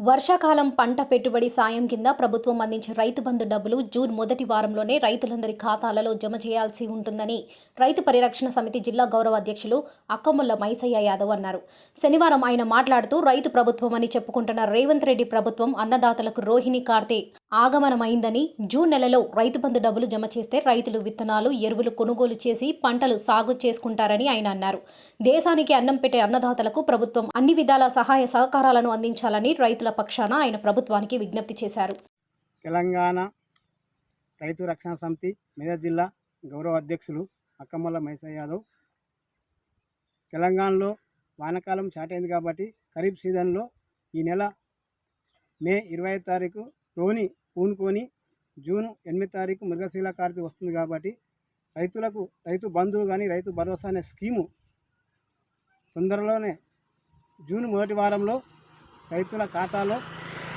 వర్షాకాలం పంట పెట్టుబడి సాయం కింద ప్రభుత్వం అందించే రైతు బంధు డబ్బులు జూన్ మొదటి వారంలోనే రైతులందరి ఖాతాలలో జమ చేయాల్సి ఉంటుందని రైతు పరిరక్షణ సమితి జిల్లా గౌరవ అధ్యక్షులు అక్కముళ్ల మైసయ్య యాదవ్ అన్నారు. శనివారం ఆయన మాట్లాడుతూ రైతు ప్రభుత్వం అని చెప్పుకుంటున్న రేవంత్ రెడ్డి ప్రభుత్వం అన్నదాతలకు రోహిణి కార్తె ఆగమనమైందని, జూన్ నెలలో రైతు బంధు డబ్బులు జమ చేస్తే రైతులు విత్తనాలు, ఎరువులు కొనుగోలు చేసి పంటలు సాగు చేసుకుంటారని ఆయన అన్నారు. దేశానికి అన్నం పెట్టే అన్నదాతలకు ప్రభుత్వం అన్ని విధాల సహాయ సహకారాలను అందించాలని రైతుల పక్షాన ఆయన ప్రభుత్వానికి విజ్ఞప్తి చేశారు. తెలంగాణ రైతు రక్షణ సమితి మెదక్ జిల్లా గౌరవ అధ్యక్షులు అక్కముళ్ల మైసయ్య యాదవ్. తెలంగాణలో వానాకాలం స్టార్ట్ అయింది కాబట్టి ఖరీఫ్ సీజన్లో ఈ నెల మే 25 తారీఖు రోహిణి పూనుకొని జూన్ 8 తారీఖు మృగశిల కార్తె వస్తుంది కాబట్టి రైతులకు రైతు బంధువు కానీ రైతు భరోసా అనే స్కీము తొందరలోనే జూన్ మొదటి వారంలో రైతుల ఖాతాలో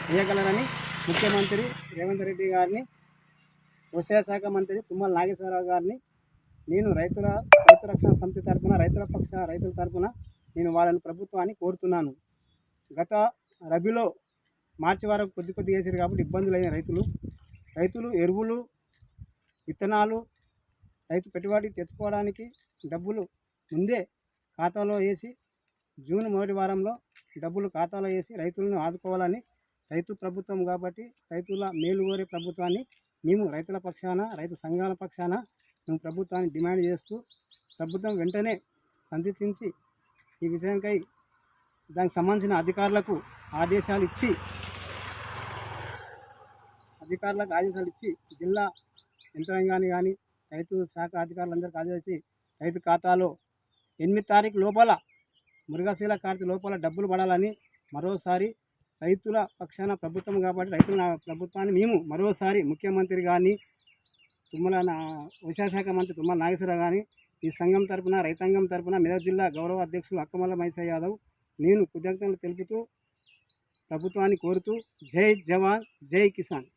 వేయగలరని ముఖ్యమంత్రి రేవంత్ రెడ్డి గారిని, వ్యవసాయ శాఖ మంత్రి తుమ్మల నాగేశ్వరరావు గారిని నేను రైతు రక్షణ సమితి తరఫున రైతుల తరఫున నేను వాళ్ళని ప్రభుత్వాన్ని కోరుతున్నాను. గత రబీలో మార్చి వరకు కొద్ది వేసారు కాబట్టి ఇబ్బందులైన రైతులు ఎరువులు, విత్తనాలు, రైతు పెట్టుబడి తెచ్చుకోవడానికి డబ్బులు ముందే ఖాతాలో వేసి జూన్ మొదటి వారంలో డబ్బులు ఖాతాలో వేసి రైతులను ఆదుకోవాలని, రైతు ప్రభుత్వం కాబట్టి రైతుల మేలు కోరే ప్రభుత్వాన్ని మేము రైతుల పక్షాన, రైతు సంఘాల పక్షాన మేము ప్రభుత్వాన్ని డిమాండ్ చేస్తూ ప్రభుత్వం వెంటనే సందర్శించి ఈ విషయంకై దానికి సంబంధించిన అధికారులకు ఆదేశాలు ఇచ్చి జిల్లా యంత్రాంగాన్ని కానీ రైతు శాఖ అధికారులందరికీ ఆదేశించి రైతు ఖాతాలో 8 తారీఖు లోపల మృగశిల కార్తె లోపల డబ్బులు పడాలని మరోసారి రైతుల పక్షాన ప్రభుత్వం కాబట్టి రైతుల ప్రభుత్వాన్ని మేము మరోసారి ముఖ్యమంత్రి గారిని, వ్యవసాయ శాఖ మంత్రి తుమ్మల నాగేశ్వరరావు గారిని, ఈ సంఘం తరపున రైతాంగం తరపున మెదక్ జిల్లా గౌరవ అధ్యక్షులు అక్కముళ్ల మైసయ్య యాదవ్ నేను కృతజ్ఞతలు తెలుపుతూ ప్రభుత్వాన్ని కోరుతూ జై జవాన్ జై కిసాన్.